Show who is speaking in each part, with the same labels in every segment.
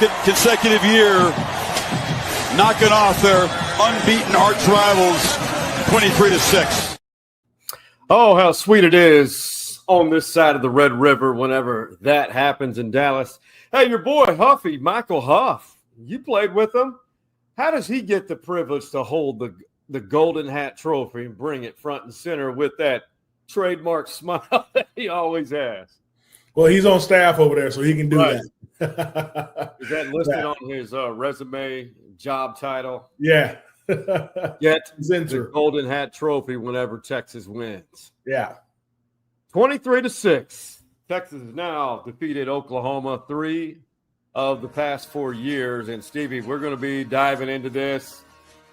Speaker 1: second consecutive year knocking off their unbeaten arch rivals 23-6.
Speaker 2: Oh, how sweet it is on this side of the Red River whenever that happens in Dallas. Hey, your boy Huffy, Michael Huff, you played with him. How does he get the privilege to hold the Golden Hat Trophy and bring it front and center with that trademark smile that he always has?
Speaker 3: Well, he's on staff over there, so he can do that.
Speaker 2: Is that listed on his resume, job title?
Speaker 3: Yeah.
Speaker 2: Get the Golden Hat Trophy whenever Texas wins.
Speaker 3: Yeah.
Speaker 2: 23-6. Texas has now defeated Oklahoma 3 of the past 4 years. And, Stevie, we're going to be diving into this.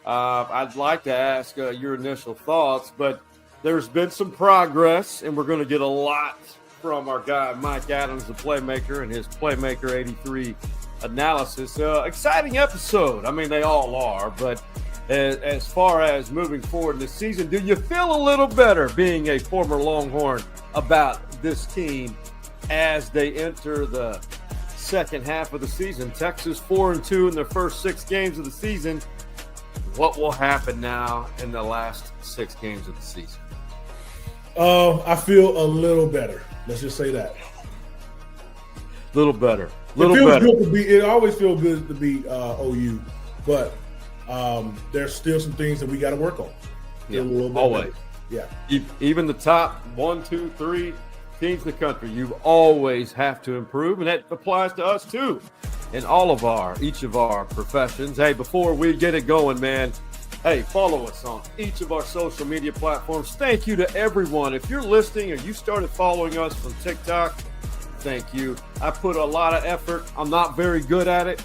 Speaker 2: I'd like to ask your initial thoughts, but there's been some progress, and we're going to get a lot from our guy Mike Adams, the Playmaker, and his Playmaker 83 analysis. Exciting episode. I mean, they all are, but as far as moving forward in the season, do you feel a little better being a former Longhorn about this team as they enter the second half of the season? Texas 4-2 in their first 6 games of the season. What will happen now in the last 6 games of the season?
Speaker 3: I feel a little better. Let's just say that.
Speaker 2: A little better.
Speaker 3: It always feels good to beat OU, but there's still some things that we got to work on.
Speaker 2: Yeah, always.
Speaker 3: Better.
Speaker 2: Yeah. Even the top 1, 2, 3 teams in the country, you always have to improve, and that applies to us too in each of our professions. Hey, before we get it going, man, hey, follow us on each of our social media platforms. Thank you to everyone. If you're listening or you started following us from TikTok, thank you. I put a lot of effort. I'm not very good at it,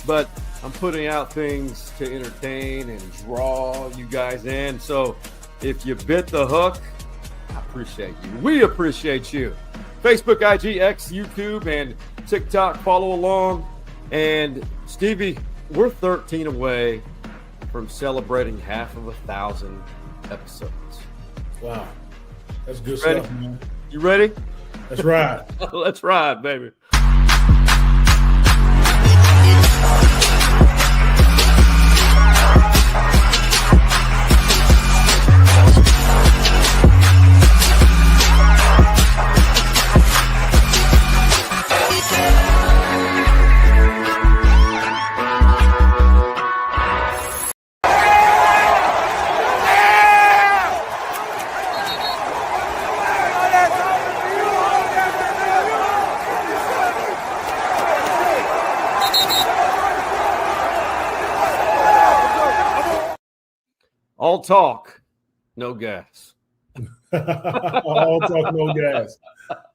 Speaker 2: but I'm putting out things to entertain and draw you guys in. So if you bit the hook, I appreciate you. We appreciate you. Facebook, IG, X, YouTube, and TikTok. Follow along. And Stevie, we're 13 away from celebrating 1,000 episodes.
Speaker 3: Wow. That's good stuff, man.
Speaker 2: You ready?
Speaker 3: Let's ride.
Speaker 2: Let's ride, baby. All talk, no gas.
Speaker 3: All talk, no gas.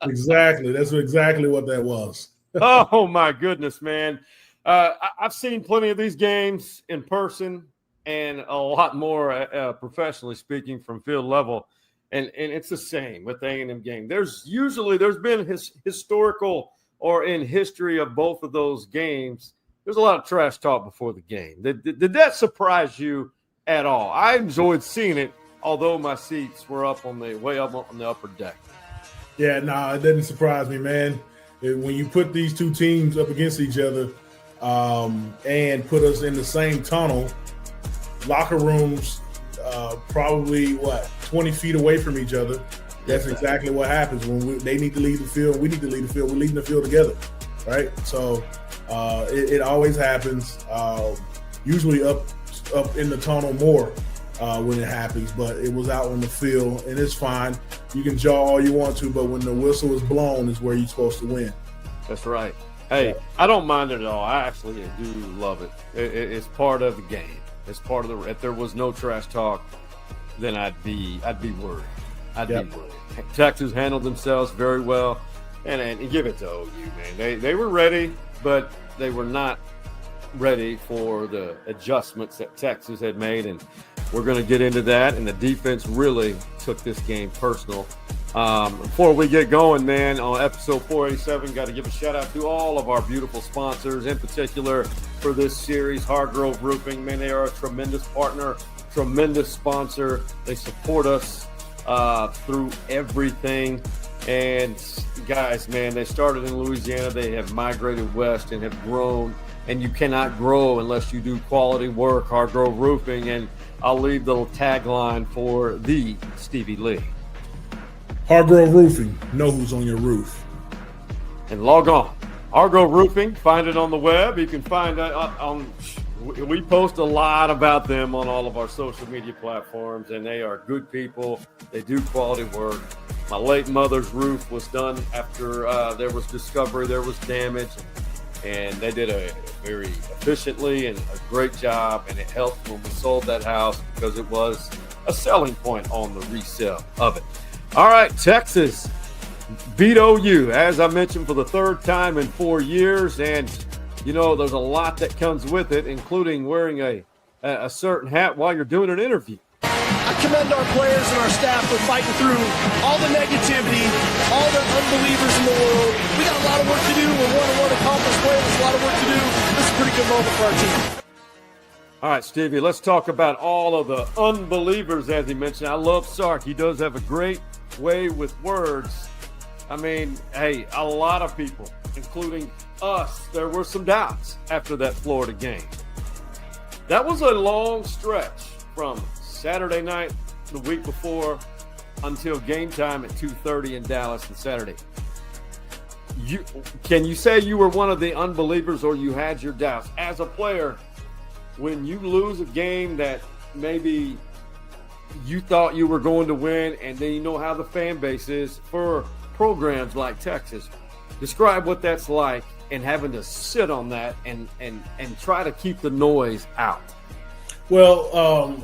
Speaker 3: Exactly. That's exactly what that was.
Speaker 2: Oh, my goodness, man. I've seen plenty of these games in person and a lot more professionally speaking from field level. And it's the same with the A&M game. There's been historical or in history of both of those games, there's a lot of trash talk before the game. Did that surprise you at all? I enjoyed seeing it, although my seats were way up on the upper deck.
Speaker 3: Yeah, no, it didn't surprise me, man. When you put these two teams up against each other and put us in the same tunnel, locker rooms probably, 20 feet away from each other. That's exactly what happens when they need to leave the field. We need to leave the field. We're leaving the field together, right? So it always happens, usually up in the tunnel more when it happens, but it was out on the field, and it's fine. You can jaw all you want to, but when the whistle is blown is where you're supposed to win.
Speaker 2: That's right. Hey, I don't mind it at all. I actually do love it. It's part of the game. It's part of if there was no trash talk, then I'd be worried. I'd be worried. Texas handled themselves very well, and give it to OU, man. They were ready, but they were not ready for the adjustments that Texas had made, and we're going to get into that. And the defense really took this game personal. Before we get going, man, on episode 487, got to give a shout out to all of our beautiful sponsors, in particular for this series, Hargrove Roofing. Man, they are a tremendous partner, tremendous sponsor. They support us through everything. And guys, man, they started in Louisiana. They have migrated west and have grown. And you cannot grow unless you do quality work. Hargrove Roofing. And I'll leave the tagline for the Stevie Lee.
Speaker 3: Hargrove Roofing. Know who's on your roof.
Speaker 2: And log on. Hargrove Roofing. Find it on the web. You can find it on. We post a lot about them on all of our social media platforms, and they are good people. They do quality work. My late mother's roof was done after there was discovery, there was damage, and they did a very efficiently and a great job, and it helped when we sold that house because it was a selling point on the resale of it. All right, Texas beat OU, as I mentioned, for the third time in 4 years, and you know, there's a lot that comes with it, including wearing a certain hat while you're doing an interview.
Speaker 4: I commend our players and our staff for fighting through all the negativity, all the unbelievers in the world. We got a lot of work to do. We're one-on-one accomplished players. There's a lot of work to do. This is a pretty good moment for our team.
Speaker 2: All right, Stevie, let's talk about all of the unbelievers, as he mentioned. I love Sark. He does have a great way with words. I mean, hey, a lot of people, including us, there were some doubts after that Florida game. That was a long stretch from Saturday night, the week before, until game time at 2:30 in Dallas on Saturday. Can you say you were one of the unbelievers, or you had your doubts? As a player, when you lose a game that maybe you thought you were going to win, and then you know how the fan base is for programs like Texas, describe what that's like and having to sit on that and try to keep the noise out.
Speaker 3: Well,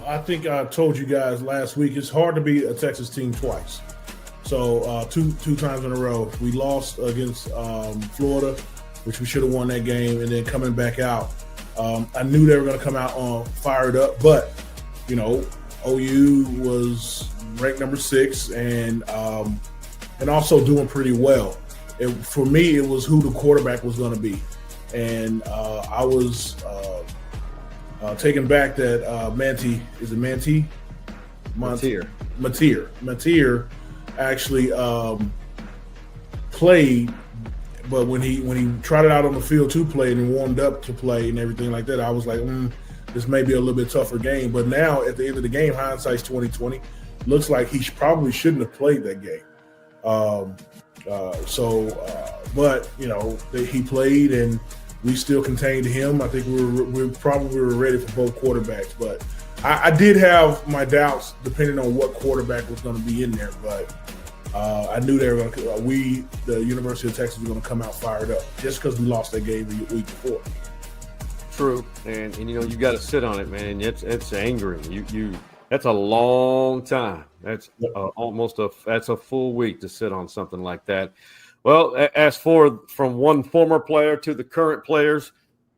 Speaker 3: I think I told you guys last week, it's hard to beat a Texas team twice. So two times in a row. We lost against Florida, which we should have won that game, and then coming back out. I knew they were going to come out fired up, but, you know, OU was ranked number 6 and also doing pretty well. For me, it was who the quarterback was going to be. And I was taken back that Mateer actually played, but when he trotted out on the field to play and warmed up to play and everything like that, I was like, this may be a little bit tougher game. But now at the end of the game, hindsight's 2020, looks like he probably shouldn't have played that game. But you know, he played and we still contained him. I think we probably were ready for both quarterbacks, but I did have my doubts depending on what quarterback was going to be in there. But I knew they were going to. The University of Texas, were going to come out fired up just because we lost that game the week before.
Speaker 2: True, and you know, you got to sit on it, man. It's angering. You that's a long time. That's that's a full week to sit on something like that. Well, as for from one former player to the current players,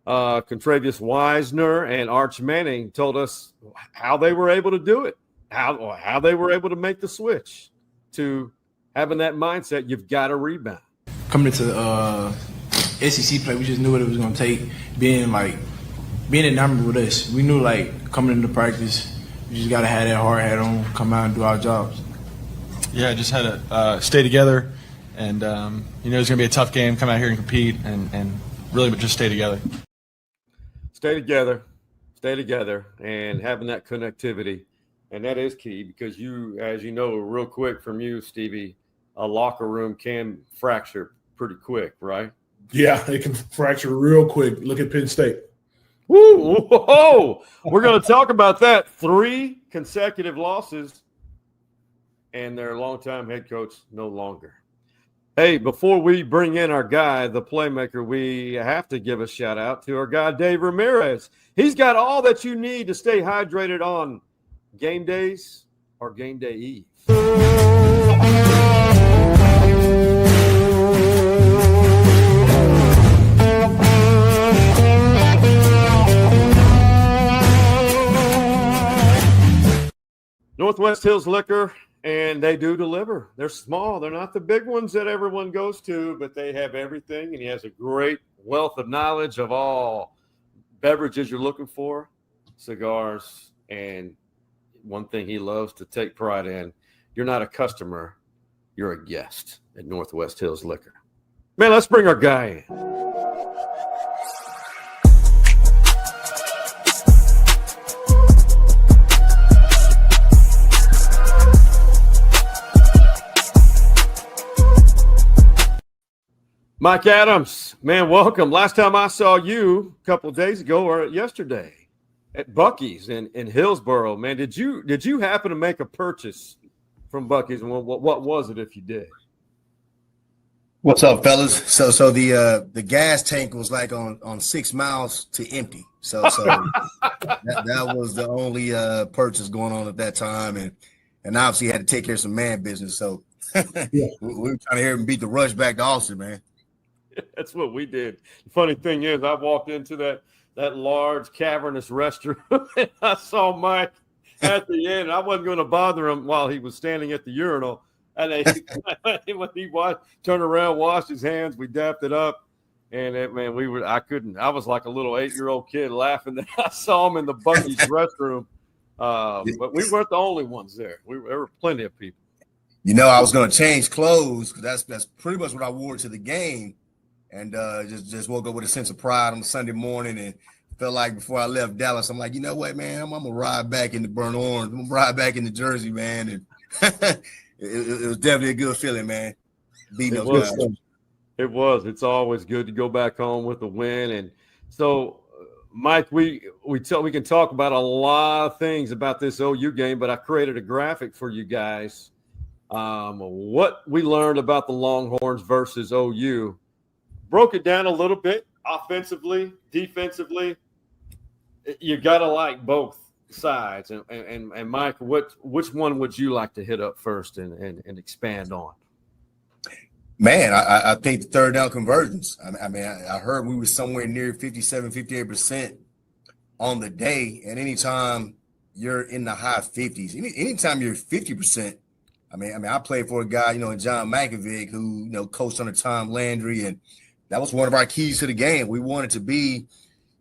Speaker 2: Contravius Wisner and Arch Manning told us how they were able to do it, how they were able to make the switch to having that mindset. You've got to rebound.
Speaker 5: Coming into SEC play, we just knew what it was going to take. Being enamored with us, we knew coming into practice, we just got to have that hard hat on, come out and do our jobs.
Speaker 6: Yeah, just had to stay together. And, it's going to be a tough game, come out here and compete and really just stay together.
Speaker 2: Stay together, and having that connectivity. And that is key because you, as you know, real quick from you, Stevie, a locker room can fracture pretty quick, right?
Speaker 3: Yeah, it can fracture real quick. Look at Penn State.
Speaker 2: Woo! Whoa! We're going to talk about that. 3 consecutive losses, and their longtime head coach no longer. Hey, before we bring in our guy, the playmaker, we have to give a shout out to our guy, Dave Ramirez. He's got all that you need to stay hydrated on game days or game day eve. Northwest Hills Liquor. And they do deliver. They're small. They're not the big ones that everyone goes to, but they have everything. And he has a great wealth of knowledge of all beverages you're looking for, cigars. And one thing he loves to take pride in, you're not a customer you're a guest at Northwest Hills Liquor. Man, let's bring our guy in. Mike Adams, man, welcome. Last time I saw you a couple of days ago or yesterday at Buc-ee's in Hillsboro, man, did you happen to make a purchase from Buc-ee's? And what was it if you did?
Speaker 7: What's up, fellas? So the gas tank was like on 6 miles to empty. So that was the only purchase going on at that time, and obviously had to take care of some man business. So we were trying to hear him beat the rush back to Austin, man.
Speaker 2: That's what we did. The funny thing is, I walked into that large cavernous restroom and I saw Mike at the end. I wasn't going to bother him while he was standing at the urinal. And when he turned around, washed his hands, we dapped it up. And I was like a little 8-year-old kid laughing that I saw him in the Buc-ee's restroom. But we weren't the only ones there. There were plenty of people.
Speaker 7: You know, I was going to change clothes because that's pretty much what I wore to the game. And just woke up with a sense of pride on Sunday morning and felt like before I left Dallas, I'm like, you know what, man, I'm going to ride back into burnt orange. I'm going to ride back into Jersey, man. And it was definitely a good feeling, man. Beating those guys.
Speaker 2: It was. It's always good to go back home with a win. And so, Mike, we can talk about a lot of things about this OU game, but I created a graphic for you guys. What we learned about the Longhorns versus OU. Broke it down a little bit, offensively, defensively. You got to like both sides. And Mike, which one would you like to hit up first and expand on?
Speaker 7: Man, I think the third down conversions. I mean, I heard we were somewhere near 57, 58% on the day. And anytime you're in the high 50s, anytime you're 50%, I mean, I played for a guy, in John Malkovich who, coached under Tom Landry, and that was one of our keys to the game. We wanted to be,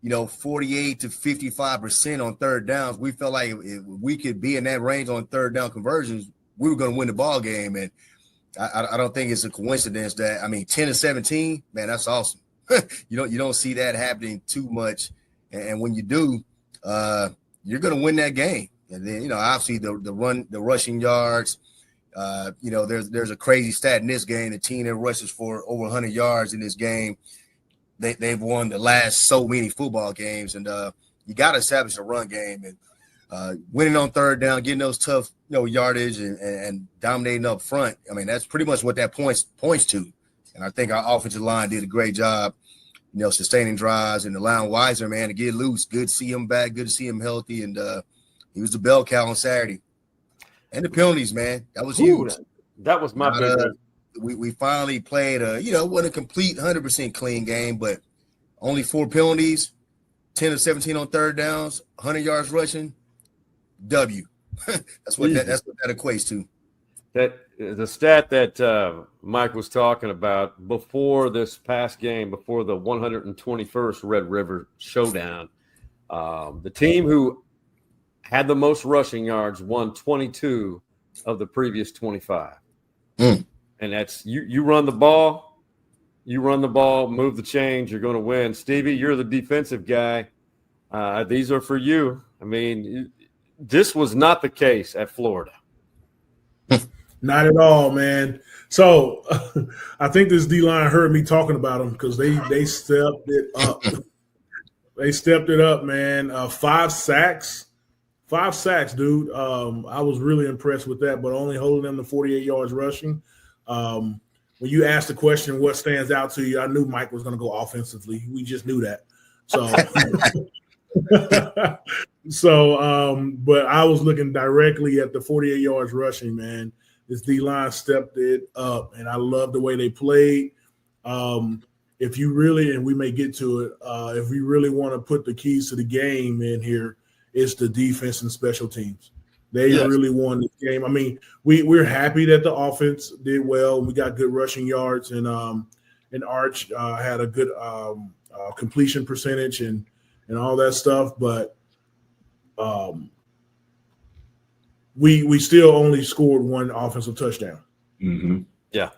Speaker 7: 48 to 55% on third downs. We felt like if we could be in that range on third down conversions, we were going to win the ball game. And I don't think it's a coincidence that, 10 to 17, man, that's awesome. You don't see that happening too much. And when you do, you're going to win that game. And then, obviously the rushing yards. There's a crazy stat in this game. The team that rushes for over 100 yards in this game, they've won the last so many football games. And you got to establish a run game. And winning on third down, getting those tough yardage and dominating up front. That's pretty much what that points to. And I think our offensive line did a great job, sustaining drives and allowing Weiser, man, to get loose. Good to see him back. Good to see him healthy. And he was the bell cow on Saturday. And the penalties, man, that was huge.
Speaker 2: That was my big
Speaker 7: we finally played wasn't a complete 100% clean game, but only 4 penalties, 10 to 17 on third downs, 100 yards rushing, W. That's what that equates to.
Speaker 2: That the stat that Mike was talking about before this past game, before the 121st Red River Showdown, the team who had the most rushing yards won 22 of the previous 25. And that's you run the ball, move the chains, you're going to win. Stevie, you're the defensive guy. These are for you. This was not the case at Florida.
Speaker 3: Not at all, man. So I think this D-line heard me talking about them because they stepped it up. They stepped it up, man. 5 sacks. 5 sacks, dude. I was really impressed with that, but only holding them to 48 yards rushing. When you asked the question, what stands out to you, I knew Mike was going to go offensively. We just knew that. But I was looking directly at the 48 yards rushing, man. This D-line stepped it up, and I love the way they played. If you really, and we may get to it, if we really want to put the keys to the game in here, it's the defense and special teams. They really won this game. We're happy that the offense did well. We got good rushing yards, and Arch had a good completion percentage and all that stuff. But we still only scored 1 offensive touchdown.
Speaker 7: Mm-hmm.
Speaker 2: Yeah.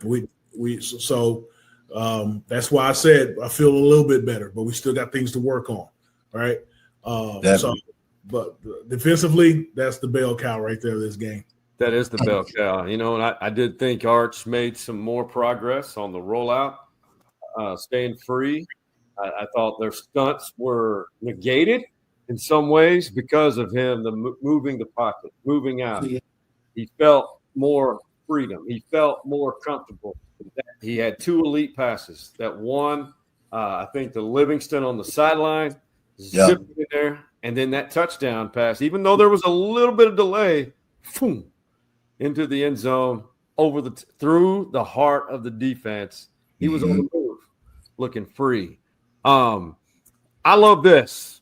Speaker 3: That's why I said I feel a little bit better, but we still got things to work on. Right. But defensively, that's the bell cow right there. This game.
Speaker 2: That is the bell cow, and I did think Arch made some more progress on the rollout, staying free. I thought their stunts were negated in some ways because of him, moving the pocket, moving out. He felt more freedom. He felt more comfortable. He had 2 elite passes. That one, I think the Livingston on the sideline, zipped in there, and then that touchdown pass, even though there was a little bit of delay, boom, into the end zone, through the heart of the defense. He was on the move, looking free. I love this,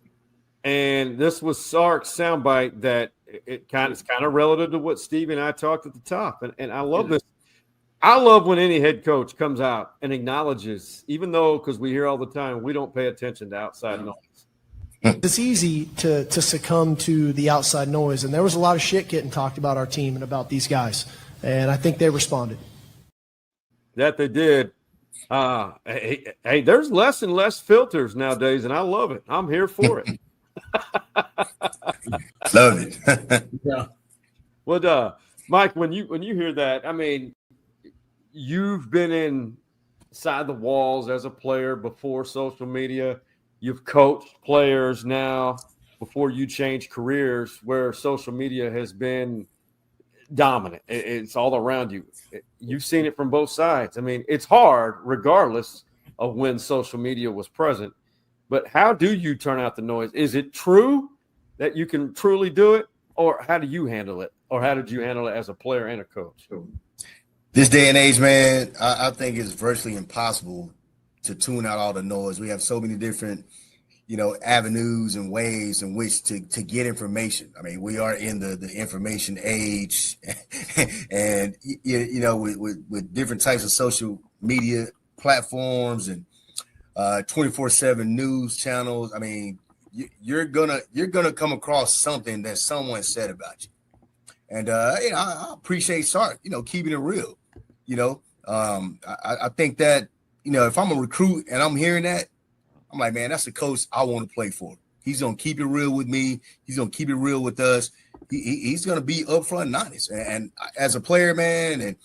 Speaker 2: and this was Sark's soundbite that it's kind of relative to what Stevie and I talked at the top, and I love this. I love when any head coach comes out and acknowledges, even though, because we hear all the time, we don't pay attention to outside noise.
Speaker 8: It's easy to succumb to the outside noise, and there was a lot of shit getting talked about our team and about these guys, and I think they responded.
Speaker 2: That they did. Hey, there's less and less filters nowadays, and I love it. I'm here for it.
Speaker 7: Love it.
Speaker 3: Yeah.
Speaker 2: Well, Mike, when you hear that, I mean, you've been inside the walls as a player before social media. You've coached players now before you change careers where social media has been dominant. It's all around you. You've seen it from both sides. I mean, it's hard regardless of when social media was present. But how do you turn out the noise? Is it true that you can truly do it? Or how do you handle it? Or how did you handle it as a player and a coach?
Speaker 7: This day and age, man, I think it's virtually impossible to tune out all the noise. We have so many different, avenues and ways in which to get information. I mean, we are in the information age, and with different types of social media platforms and 24/7 news channels. I mean, you're gonna come across something that someone said about you, and I appreciate Sark, keeping it real. I think that. If I'm a recruit and I'm hearing that, I'm like, man, that's a coach I want to play for. He's going to keep it real with me. He's going to keep it real with us. He's going to be upfront and honest. And as a player, man, and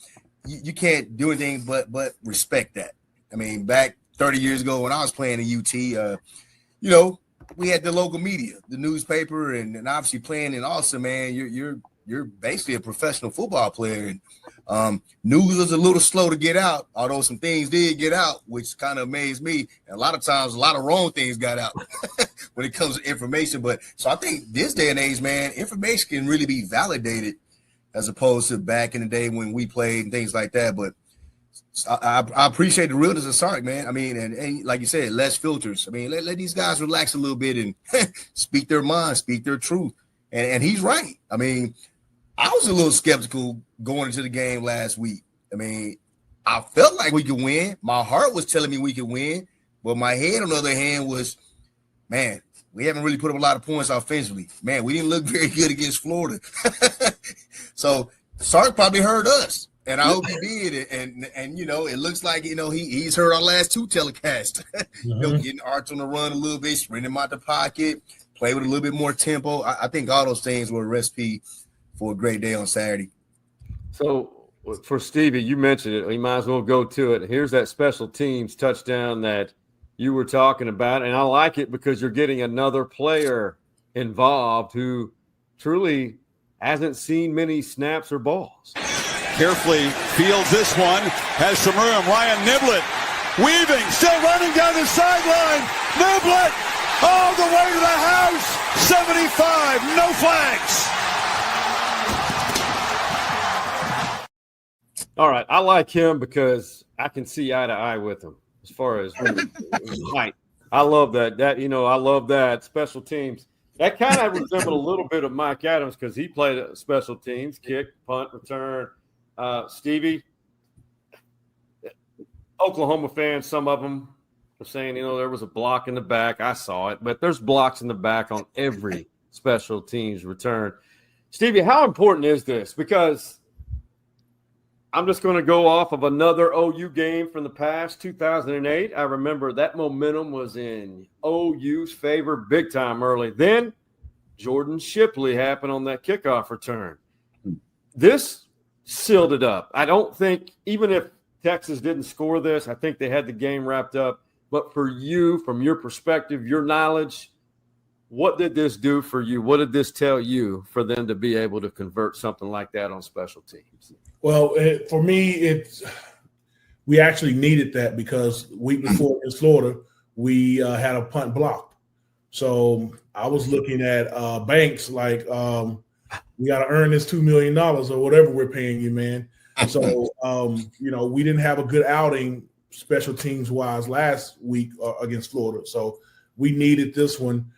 Speaker 7: you can't do anything but respect that. I mean, back 30 years ago when I was playing at UT, we had the local media, the newspaper, and obviously playing in Austin, man, you're basically a professional football player. And news was a little slow to get out, although some things did get out, which kind of amazed me. And a lot of times, a lot of wrong things got out when it comes to information. But so I think this day and age, man, information can really be validated as opposed to back in the day when we played and things like that. But I appreciate the realness of Sark, man. I mean, and like you said, less filters. I mean, let these guys relax a little bit and speak their mind, speak their truth. And he's right. I mean, I was a little skeptical going into the game last week. I mean, I felt like we could win. My heart was telling me we could win, but my head, on the other hand, was, man, we haven't really put up a lot of points offensively. Man, we didn't look very good against Florida. So Sark probably heard us, and I hope he did. And it looks like, he's heard our last 2 telecasts. Getting Arch on the run a little bit, spreading him out the pocket, play with a little bit more tempo. I think all those things were a recipe for a great day on Saturday.
Speaker 2: So for Stevie, you mentioned it. We might as well go to it. Here's that special teams touchdown that you were talking about, and I like it because you're getting another player involved who truly hasn't seen many snaps or balls.
Speaker 1: Carefully fields this one, has some room. Ryan Niblett weaving, still running down the sideline. Niblett all the way to the house. 75, no flags.
Speaker 2: All right, I like him because I can see eye to eye with him as far as height. I love that. I love that. Special teams. That kind of resembled a little bit of Mike Adams because he played special teams, kick, punt, return. Stevie, Oklahoma fans, some of them are saying, there was a block in the back. I saw it, but there's blocks in the back on every special teams return. Stevie, how important is this? Because I'm just going to go off of another OU game from the past, 2008. I remember that momentum was in OU's favor big time early. Then Jordan Shipley happened on that kickoff return. This sealed it up. I don't think, even if Texas didn't score this, I think they had the game wrapped up. But for you, from your perspective, your knowledge, what did this do for you? What did this tell you for them to be able to convert something like that on special teams?
Speaker 3: Well, for me, we actually needed that because week before in Florida, we had a punt blocked. So I was looking at Banks like, we got to earn this $2 million or whatever we're paying you, man. So, we didn't have a good outing special teams wise last week against Florida. So we needed this one.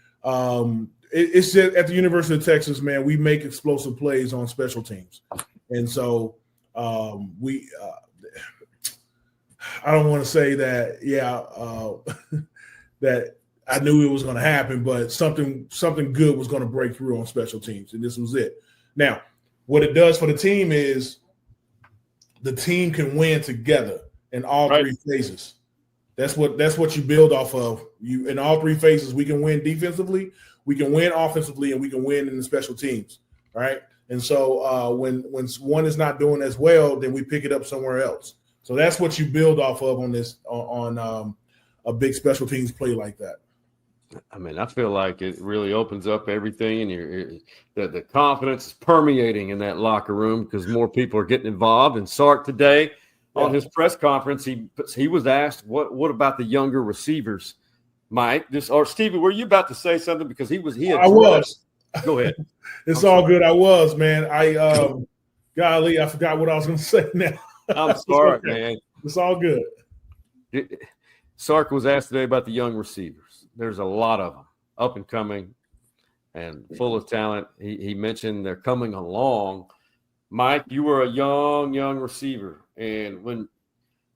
Speaker 3: It's just at the University of Texas, man, we make explosive plays on special teams. And so I don't want to say that, that I knew it was going to happen, but something good was going to break through on special teams, and this was it. Now, what it does for the team is the team can win together in all three phases. That's what you build off of. You in all three phases, we can win defensively, we can win offensively, and we can win in the special teams, right? And so when one is not doing as well, then we pick it up somewhere else. So that's what you build off of on this on a big special teams play like that.
Speaker 2: I mean, I feel like it really opens up everything, and the confidence is permeating in that locker room because more people are getting involved. And Sark today on his press conference, he was asked, "What about the younger receivers, Mike?" Or Stevie, were you about to say something? Because I was. Go ahead.
Speaker 3: It's all good. I was, man. Golly, I forgot what I was going to say now.
Speaker 2: I'm sorry, man.
Speaker 3: It's all good.
Speaker 2: Sark was asked today about the young receivers. There's a lot of them up and coming and full of talent. He mentioned they're coming along. Mike, you were a young receiver. And when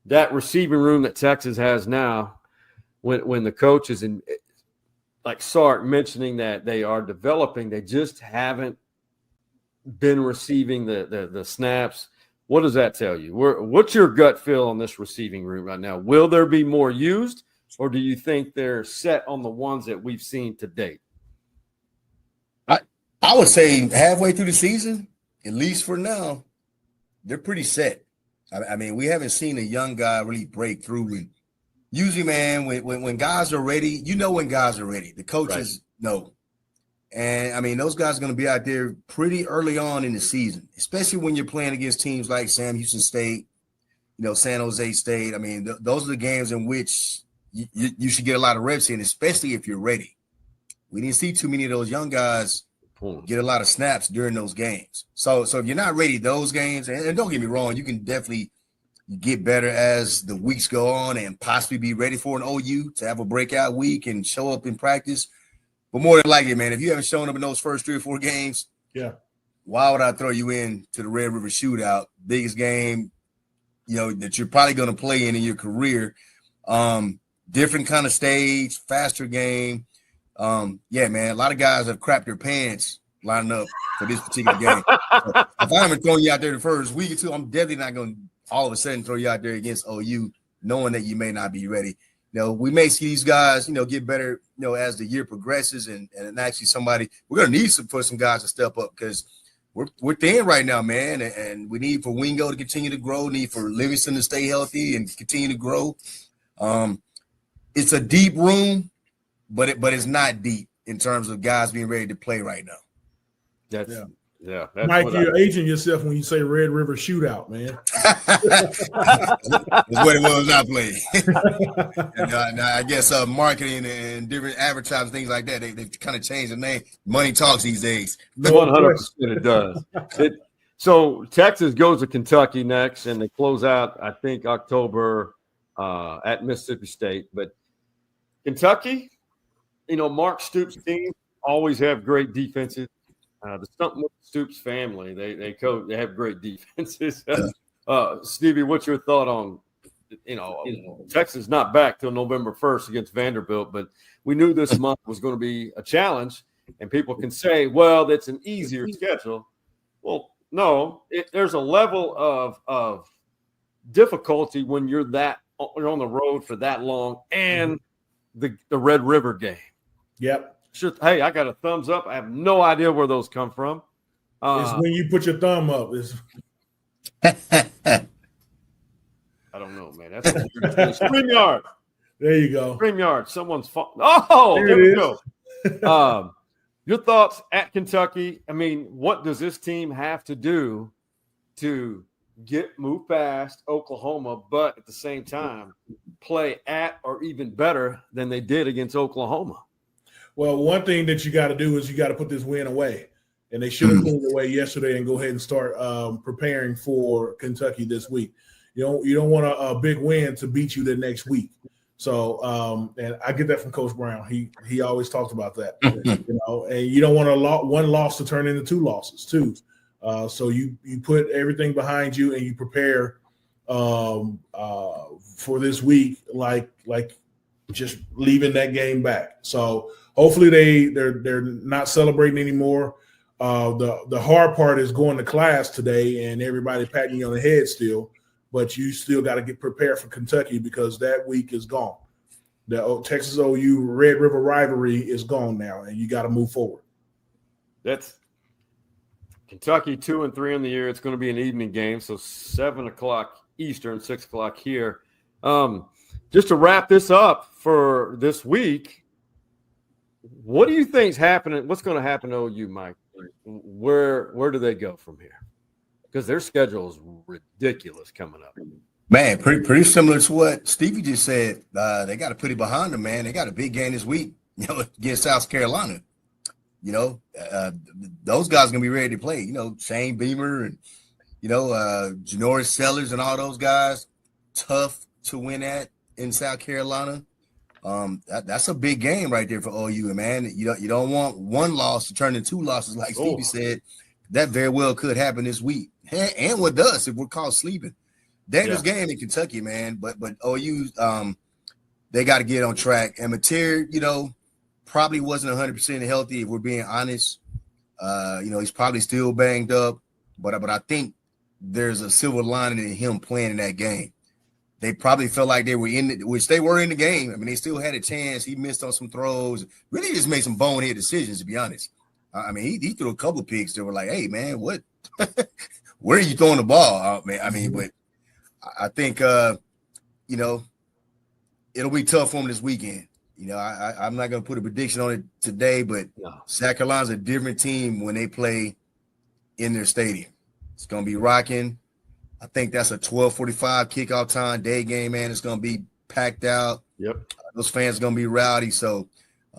Speaker 2: that receiving room that Texas has now, when the coach is in, like Sark mentioning that they are developing, they just haven't been receiving the snaps. What does that tell you? What's your gut feel on this receiving room right now? Will there be more used, or do you think they're set on the ones that we've seen to date?
Speaker 7: I would say halfway through the season, at least for now, they're pretty set. I mean, we haven't seen a young guy really break through. And usually, man, when guys are ready, when guys are ready. The coaches know. And, I mean, those guys are going to be out there pretty early on in the season, especially when you're playing against teams like Sam Houston State, San Jose State. I mean, those are the games in which you should get a lot of reps in, especially if you're ready. We didn't see too many of those young guys get a lot of snaps during those games. So if you're not ready those games, and don't get me wrong, you can definitely get better as the weeks go on and possibly be ready for an OU to have a breakout week and show up in practice. But more than likely, man, if you haven't shown up in those first 3 or 4 games, why would I throw you in to the Red River Shootout, biggest game, that you're probably going to play in your career? Different kind of stage, faster game. Man, a lot of guys have crapped their pants lining up for this particular game. So if I haven't thrown you out there the first week or two, I'm definitely not going to all of a sudden throw you out there against OU, knowing that you may not be ready. We may see these guys, get better, as the year progresses, and actually we're going to need for some guys to step up because we're thin right now, man, and we need for Wingo to continue to grow, need for Livingston to stay healthy and continue to grow. It's a deep room, but it's not deep in terms of guys being ready to play right now.
Speaker 2: That's
Speaker 3: Mike, you're aging yourself when you say Red River Shootout, man.
Speaker 7: That's what it was I played. And I guess marketing and different advertising, things like that, they kind of changed the name. Money talks these days.
Speaker 2: 100% it does. So Texas goes to Kentucky next, and they close out, I think, October at Mississippi State. But Kentucky, Mark Stoops' team always have great defenses. The Stoops family, they have great defenses. Stevie, what's your thought on, Texas not back till November 1st against Vanderbilt, but we knew this month was going to be a challenge, and people can say, well, that's an easier schedule. Well, No, there's a level of difficulty when you're on the road for that long, and the Red River game.
Speaker 3: Yep.
Speaker 2: Sure. Hey, I got a thumbs up. I have no idea where those come from.
Speaker 3: It's when you put your thumb up.
Speaker 2: I don't know, man. That's StreamYard.
Speaker 3: There you go.
Speaker 2: StreamYard. Someone's there we go. Your thoughts at Kentucky. I mean, what does this team have to do to move past Oklahoma, but at the same time play at or even better than they did against Oklahoma?
Speaker 3: Well, one thing that you got to do is you got to put this win away. And they should have put it away yesterday and go ahead and start preparing for Kentucky this week. You don't want a big win to beat you the next week. So, and I get that from Coach Brown. He always talks about that. And you don't want one loss to turn into two losses too. So you put everything behind you and you prepare for this week, like just leaving that game back. So hopefully they're not celebrating anymore. The hard part is going to class today and everybody patting you on the head still, but you still got to get prepared for Kentucky because that week is gone. The Texas OU Red River rivalry is gone now, and you got to move forward.
Speaker 2: That's Kentucky 2-3 in the year. It's going to be an evening game, so 7:00 Eastern, 6:00 here. Just to wrap this up for this week, what do you think is happening? What's going to happen to OU, Mike? Where do they go from here? Because their schedule is ridiculous coming up.
Speaker 7: Man, pretty similar to what Stevie just said. They got to put it behind them, man. They got a big game this week, against South Carolina. Those guys are gonna be ready to play. Shane Beamer and Janoris Sellers and all those guys. Tough to win at in South Carolina. That's a big game right there for OU, man. You don't want one loss to turn into two losses, like Stevie said. That very well could happen this week, and with us if we're caught sleeping. Dangerous game in Kentucky, man. But OU, they got to get on track. And Mateer, probably wasn't 100% healthy if we're being honest. He's probably still banged up. But I think there's a silver lining in him playing in that game. They probably felt like they were which they were in the game. I mean, they still had a chance. He missed on some throws. Really just made some bonehead decisions, to be honest. I mean, he threw a couple of picks that were like, hey, man, what? Where are you throwing the ball? Man, I mean, but I think, it'll be tough for him this weekend. I'm not going to put a prediction on it today, but South Carolina's a different team when they play in their stadium. It's going to be rocking. I think that's a 12:45 kickoff time, day game, man. It's going to be packed out.
Speaker 2: Yep.
Speaker 7: Those fans are going to be rowdy. So,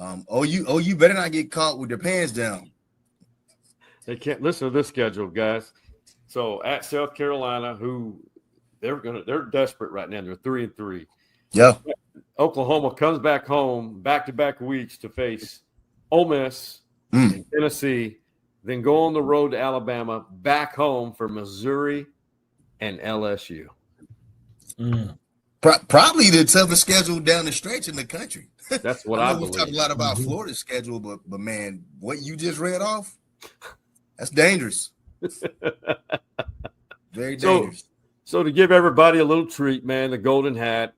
Speaker 7: OU better not get caught with their pants down.
Speaker 2: They can't listen to this schedule, guys. So at South Carolina, who they're desperate right now. They're 3-3.
Speaker 7: Yeah.
Speaker 2: Oklahoma comes back home back-to-back weeks to face Ole Miss and Tennessee, then go on the road to Alabama, back home for Missouri and LSU.
Speaker 7: Probably the toughest schedule down the stretch in the country.
Speaker 2: That's what I believe.
Speaker 7: We've talked a lot about Florida's schedule, but man, what you just read off, that's dangerous. Very dangerous.
Speaker 2: So to give everybody a little treat, man, the Golden Hat.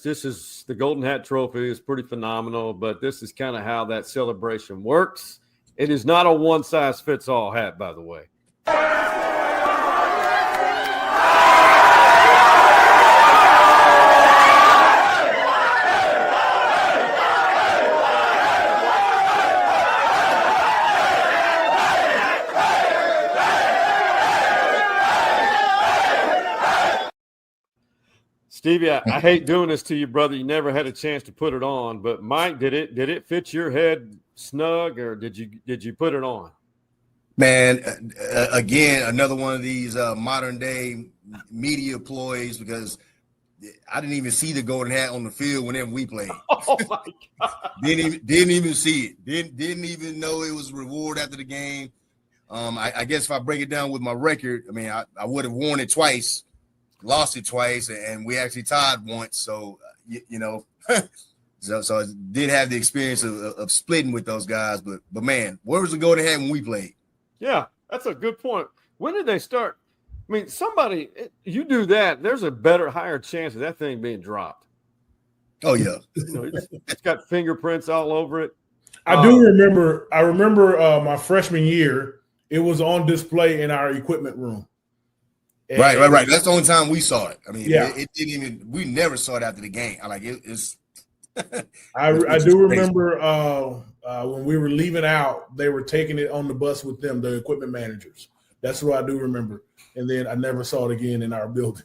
Speaker 2: This is the Golden Hat Trophy is pretty phenomenal, but this is kind of how that celebration works. It is not a one-size-fits-all hat, by the way. Stevie, I hate doing this to you, brother. You never had a chance to put it on, but Mike, did it fit your head snug, or did you put it on?
Speaker 7: Man, again, another one of these modern day media ploys, because I didn't even see the Golden Hat on the field whenever we played.
Speaker 2: Oh my God!
Speaker 7: didn't even see it. Didn't even know it was a reward after the game. I guess if I break it down with my record, I mean, I would have worn it twice. Lost it twice, and we actually tied once. So, so I did have the experience of splitting with those guys. But man, where was the Golden Hat when we played?
Speaker 2: Yeah, that's a good point. When did they start? I mean, you do that, there's a higher chance of that thing being dropped.
Speaker 7: Oh, yeah.
Speaker 2: It's got fingerprints all over it.
Speaker 3: I do remember. I remember my freshman year. It was on display in our equipment room. And
Speaker 7: right. That's the only time we saw it. I mean, it didn't even. We never saw it after the game. It's.
Speaker 3: I do remember when we were leaving out, they were taking it on the bus with them, the equipment managers. That's what I do remember. And then I never saw it again in our building.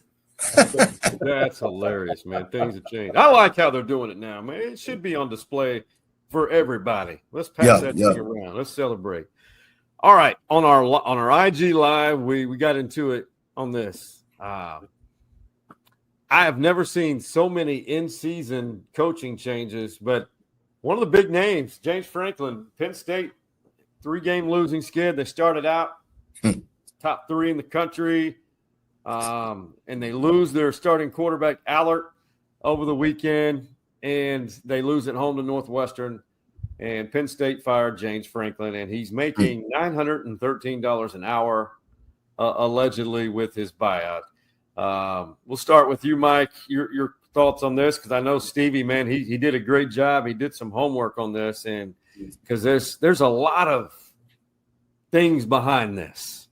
Speaker 2: That's hilarious, man. Things have changed. I like how they're doing it now, man. It should be on display for everybody. Let's pass that thing around. Let's celebrate. All right, on our IG live, we got into it on this. I have never seen so many in-season coaching changes, but one of the big names, James Franklin, Penn State, 3-game losing skid. They started out top 3 in the country, and they lose their starting quarterback, Allert, over the weekend, and they lose at home to Northwestern. And Penn State fired James Franklin, and he's making $913 an hour, allegedly, with his buyout. We'll start with you, Mike. Your thoughts on this, because I know Stevie, man, he did a great job. He did some homework on this, and because there's a lot of things behind this.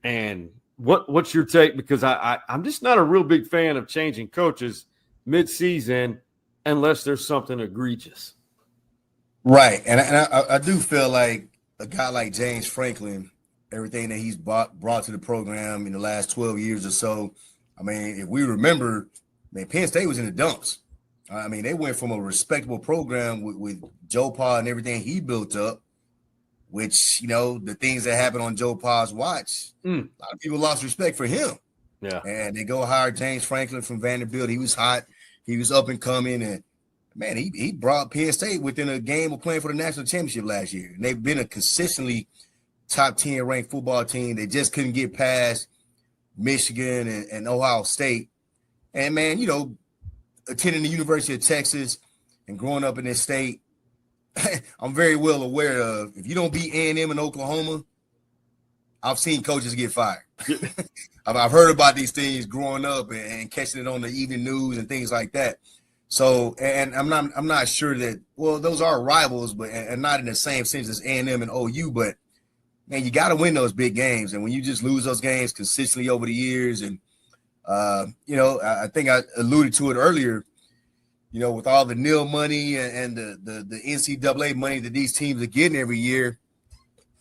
Speaker 2: And what's your take? Because I'm just not a real big fan of changing coaches mid-season unless there's something egregious.
Speaker 7: Right, and I do feel like a guy like James Franklin, everything that he's brought to the program in the last 12 years or so, I mean, if we remember, man, Penn State was in the dumps. I mean, they went from a respectable program with Joe Pa and everything he built up, which, the things that happened on Joe Pa's watch, a lot of people lost respect for him.
Speaker 2: Yeah, and
Speaker 7: they go hire James Franklin from Vanderbilt. He was hot. He was up and coming, and man, he brought Penn State within a game of playing for the national championship last year. And they've been a consistently top 10 ranked football team. They just couldn't get past Michigan and Ohio State. And, man, attending the University of Texas and growing up in this state, I'm very well aware of if you don't beat A&M in Oklahoma, I've seen coaches get fired. I've heard about these things growing up and catching it on the evening news and things like that. So, and I'm not sure that, well, those are rivals, but and not in the same sense as A&M and OU, but man, you got to win those big games. And when you just lose those games consistently over the years, and I think I alluded to it earlier, with all the nil money and the NCAA money that these teams are getting every year,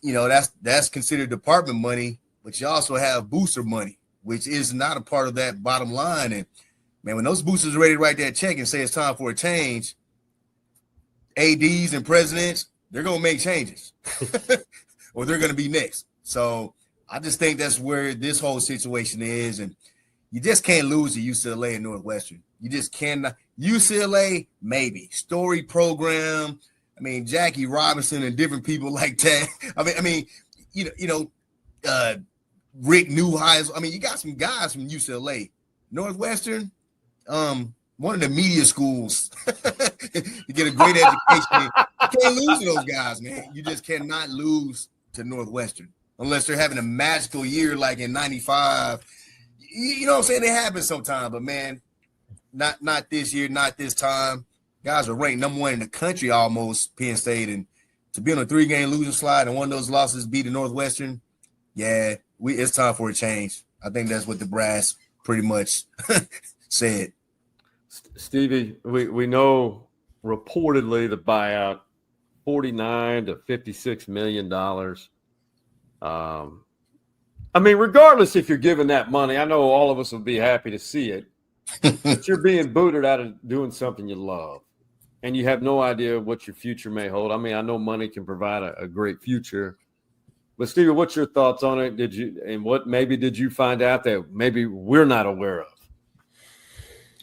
Speaker 7: that's considered department money, but you also have booster money, which is not a part of that bottom line. And man, when those boosters are ready to write that check and say it's time for a change, ADs and presidents, they're going to make changes or they're going to be next. So I just think that's where this whole situation is. And you just can't lose to UCLA and Northwestern. You just cannot. UCLA, maybe. Story program. I mean, Jackie Robinson and different people like that. I mean, Rick Neuheisel. I mean, you got some guys from UCLA. Northwestern, one of the media schools. You get a great education. You can't lose to those guys, man. You just cannot lose to Northwestern unless they're having a magical year like in 95. You know what I'm saying? It happens sometimes, but man, not this year, not this time. Guys are ranked number 1 in the country almost, Penn State, and to be on a 3-game losing slide and one of those losses beat the Northwestern, yeah, it's time for a change. I think that's what the brass pretty much said.
Speaker 2: Stevie, we know reportedly the buyout, $49 to $56 million. I mean, regardless if you're given that money, I know all of us would be happy to see it, but you're being booted out of doing something you love, and you have no idea what your future may hold. I mean, I know money can provide a great future, but Stevie, what's your thoughts on it? What maybe did you find out that maybe we're not aware of?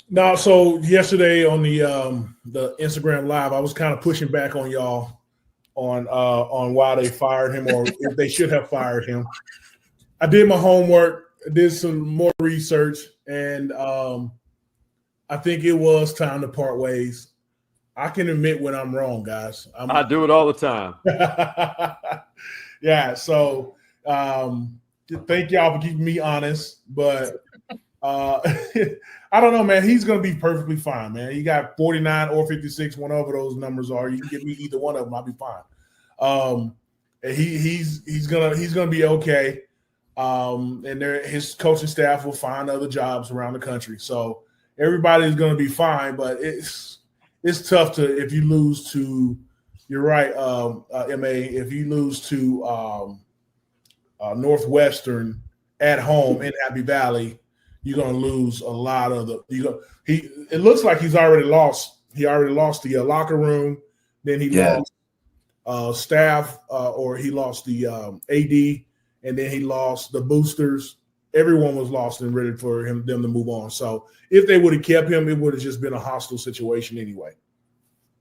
Speaker 3: No, so yesterday on the Instagram Live, I was kind of pushing back on y'all on why they fired him or if they should have fired him. I did my homework, did some more research, and I think it was time to part ways. I can admit when I'm wrong, guys. I
Speaker 2: do it all the time.
Speaker 3: Yeah, so Thank y'all for keeping me honest, but I don't know, man. He's going to be perfectly fine, man. He got 49 or 56, whatever those numbers are. You can give me either one of them, I'll be fine. And he's gonna be okay. And his coaching staff will find other jobs around the country. So everybody's going to be fine, but it's tough if you lose to. You're right, MA. If you lose to Northwestern at home in Happy Valley, you're going to lose a lot of the. It looks like he's already lost. He already lost the locker room. Then he lost staff, or he lost the AD, and then he lost the boosters. Everyone was lost and ready for them to move on. So if they would have kept him, it would have just been a hostile situation anyway.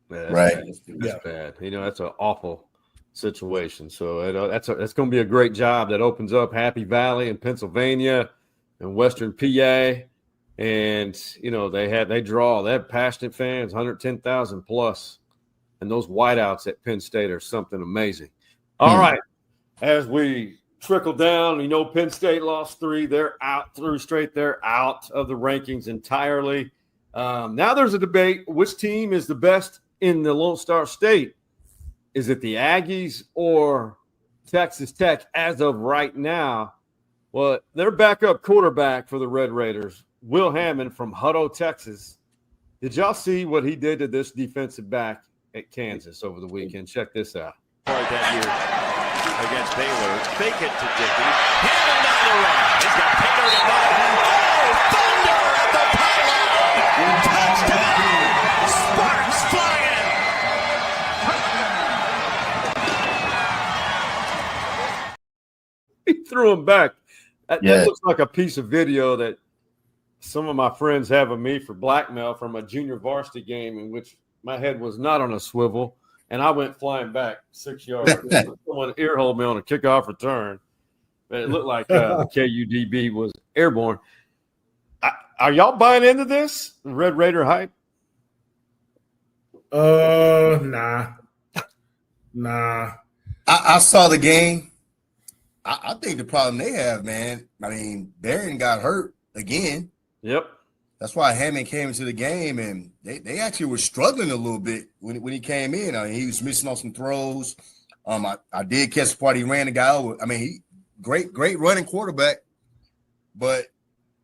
Speaker 7: Right.
Speaker 2: That's bad. That's an awful situation. So that's going to be a great job that opens up Happy Valley in Pennsylvania and Western PA. And, they have passionate fans, 110,000 plus. And those whiteouts at Penn State are something amazing. All right. As we trickle down, Penn State lost 3. They're out through straight. They're out of the rankings entirely. Now there's a debate. Which team is the best in the Lone Star State? Is it the Aggies or Texas Tech as of right now? Well, their backup quarterback for the Red Raiders, Will Hammond from Hutto, Texas. Did y'all see what he did to this defensive back at Kansas over the weekend? Check this out.
Speaker 9: That year against Baylor. Fake it to Dickey. Hammond on the run. He's got Taylor to Butler. Oh, thunder at the pylon. Touchdown. Sparks flying.
Speaker 2: He threw him back. That looks like a piece of video that some of my friends have of me for blackmail from a junior varsity game in which my head was not on a swivel, and I went flying back 6 yards. Someone earholed me on a kickoff return. But it looked like the KUDB was airborne. Are y'all buying into this Red Raider hype?
Speaker 3: Nah.
Speaker 7: I saw the game. I think the problem they have, man, Barron got hurt again.
Speaker 2: Yep.
Speaker 7: That's why Hammond came into the game, and they actually were struggling a little bit when he came in. He was missing on some throws. I did catch the part. He ran the guy over. He great running quarterback. But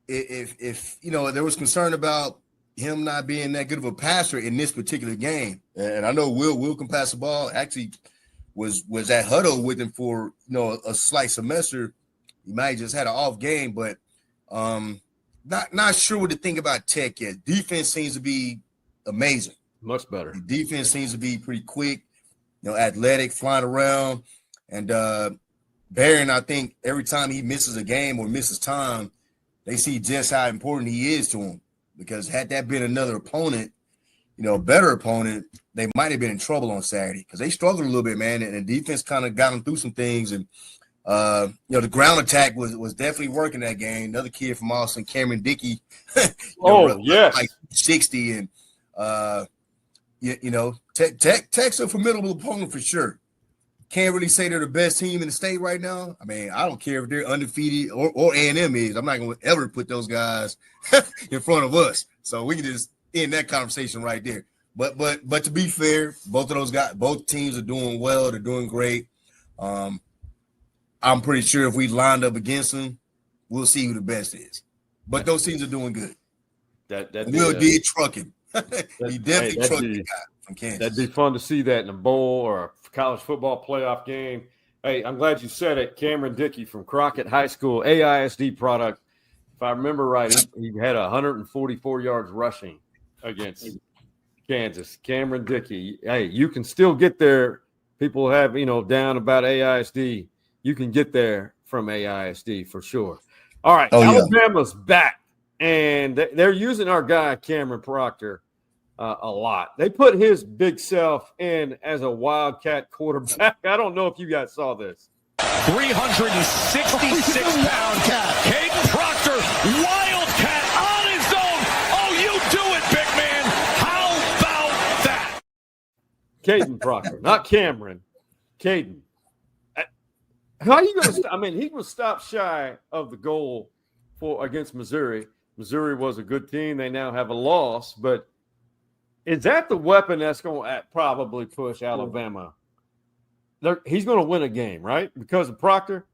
Speaker 7: if there was concern about him not being that good of a passer in this particular game, and I know Will can pass the ball. Actually, was at Hutto with him for a slight semester. He might have just had an off game, but not sure what to think about Tech yet. Defense seems to be amazing.
Speaker 2: Much better.
Speaker 7: The defense seems to be pretty quick, athletic, flying around. And Barron, I think every time he misses a game or misses time, they see just how important he is to him. Because had that been another opponent, a better opponent, they might have been in trouble on Saturday because they struggled a little bit, man. And the defense kind of got them through some things. And, the ground attack was definitely working that game. Another kid from Austin, Cameron Dickey.
Speaker 2: Yes.
Speaker 7: Like 60. And, Tech's a formidable opponent for sure. Can't really say they're the best team in the state right now. I don't care if they're undefeated or A&M is. I'm not going to ever put those guys in front of us. So we can just end that conversation right there. But to be fair, both of those guys, both teams are doing well. They're doing great. I'm pretty sure if we lined up against them, we'll see who the best is. But those teams are doing good. Will did truck him. He definitely trucked the guy from Kansas.
Speaker 2: That'd be fun to see that in a bowl or a college football playoff game. Hey, I'm glad you said it. Cameron Dickey from Crockett High School, AISD product. If I remember right, he had 144 yards rushing against Kansas. Cameron Dickey. Hey, you can still get there. People have, down about AISD. You can get there from AISD for sure. All right, Alabama's back, and they're using our guy, Cameron Proctor, a lot. They put his big self in as a wildcat quarterback. I don't know if you guys saw this.
Speaker 4: 366-pound cat. Caden Proctor, wildcat on his own. Oh, you do it, big man. How about that?
Speaker 2: Caden Proctor, not Cameron. Caden. How are you going to? I mean, he was stopped shy of the goal against Missouri. Missouri was a good team. They now have a loss, but is that the weapon that's going to probably push Alabama? He's going to win a game, right? Because of Proctor.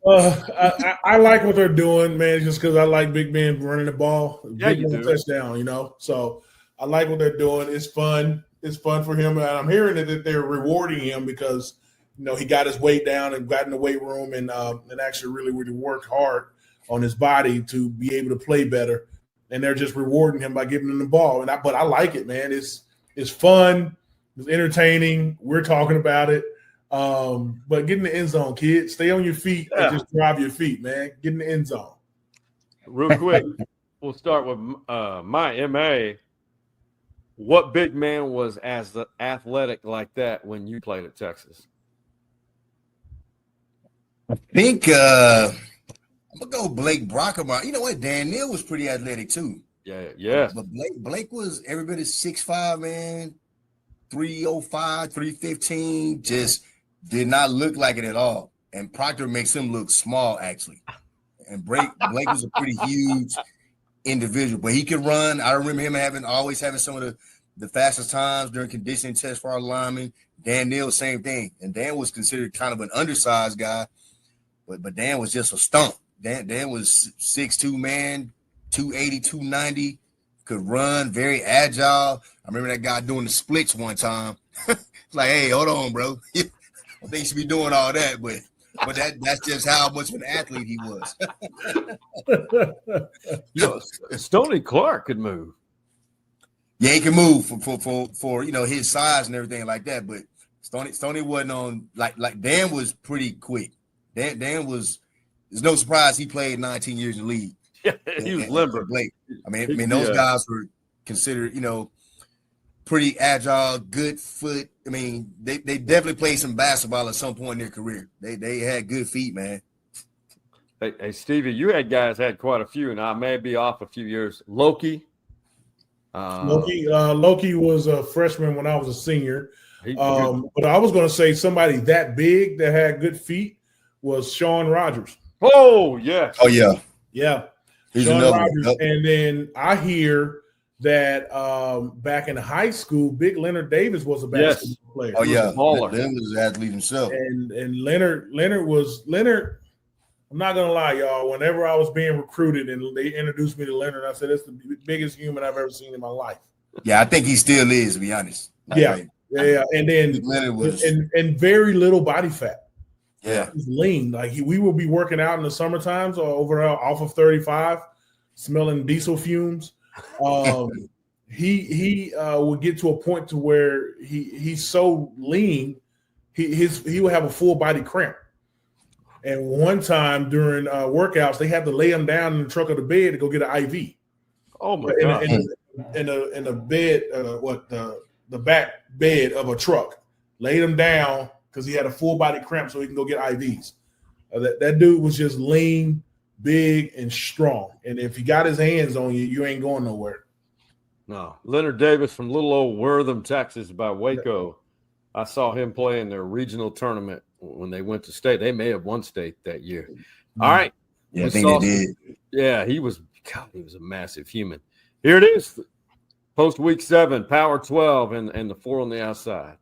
Speaker 3: I like what they're doing, man. Just because I like big men running the ball,
Speaker 2: Yeah,
Speaker 3: big man touchdown. So I like what they're doing. It's fun. It's fun for him, and I'm hearing that they're rewarding him because he got his weight down and got in the weight room and actually really worked hard on his body to be able to play better. And they're just rewarding him by giving him the ball. But I like it, man. It's fun. It's entertaining. We're talking about it. But get in the end zone, kids. Stay on your feet and just drive your feet, man. Get in the end zone.
Speaker 2: Real quick, we'll start with my MA. What big man was as athletic like that when you played at Texas?
Speaker 7: I think I'm gonna go Blake Brockermeyer. You know what? Dan Neal was pretty athletic too.
Speaker 2: Yeah.
Speaker 7: But Blake was every bit of 6'5", man. 305, 315, just did not look like it at all. And Proctor makes him look small, actually. And Blake was a pretty huge individual, but he could run. I remember him always having some of the fastest times during conditioning tests for our linemen. Dan Neal, same thing. And Dan was considered kind of an undersized guy, but Dan was just a stump. Dan was 6'2", man, 280, 290. Could run, very agile. I remember that guy doing the splits one time. Like, hey, hold on, bro. I think you should be doing all that, but that's just how much of an athlete he was.
Speaker 2: Stoney Clark could move.
Speaker 7: Yeah, he can move for his size and everything like that. But Stoney wasn't on like Dan was pretty quick. Dan was. There's no surprise he played 19 years in the league.
Speaker 2: Yeah, he was limber.
Speaker 7: Blake. I mean, those guys were considered, pretty agile, good foot. I mean, they definitely played some basketball at some point in their career. They had good feet, man.
Speaker 2: Hey, Stevie, you had quite a few, and I may be off a few years. Loki
Speaker 3: was a freshman when I was a senior. But I was going to say somebody that big that had good feet was Sean Rogers.
Speaker 2: Oh, yeah.
Speaker 7: Oh, yeah.
Speaker 3: Yeah.
Speaker 7: He's
Speaker 3: Sean
Speaker 7: another
Speaker 3: Rogers. And then I hear that back in high school, Big Leonard Davis was a basketball player.
Speaker 7: Oh, yeah.
Speaker 2: Leonard
Speaker 7: was an athlete himself.
Speaker 3: And Leonard, I'm not going to lie, y'all. Whenever I was being recruited and they introduced me to Leonard, I said, that's the biggest human I've ever seen in my life.
Speaker 7: Yeah, I think he still is, to be honest.
Speaker 3: Yeah. And then
Speaker 7: Leonard was
Speaker 3: and very little body fat.
Speaker 7: Yeah,
Speaker 3: he's lean. Like we will be working out in the summer times or off of 35, smelling diesel fumes. He would get to a point to where he's so lean, he would have a full body cramp. And one time during workouts, they had to lay him down in the truck of the bed to go get an IV.
Speaker 2: Oh my God!
Speaker 3: In a bed, the back bed of a truck, laid him down because he had a full body cramp so he can go get IVs. That dude was just lean, big, and strong. And if he got his hands on you, you ain't going nowhere.
Speaker 2: No. Leonard Davis from little old Wortham, Texas by Waco. I saw him play in their regional tournament when they went to state. They may have won state that year. All right.
Speaker 7: Yeah, I think they did.
Speaker 2: Yeah, he was a massive human. Here it is. Post week 7, power 12, and the 4 on the outside.